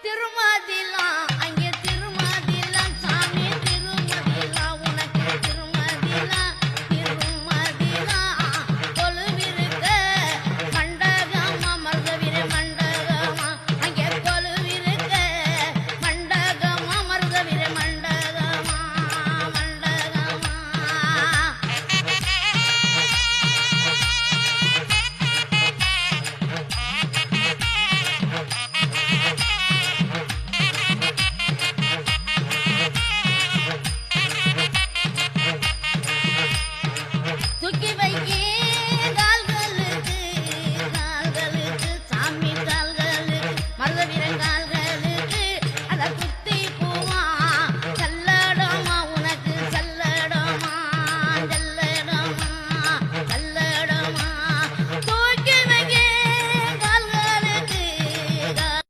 திருமதிலாம் அங்கே திருமதிலாம் சாமி திருமதிலாம் உனக்கு திருமதிலாம் கொலுவிருக்க மண்டகமா மருதவிர மண்டகமா அங்கே கொலுவிருக்க மண்டகமா மருதவிர மண்டகமா மண்டகமா தூக்கி வைக்கே கால்களுக்கு சாமி கால்களுக்கு மருத வீரங்க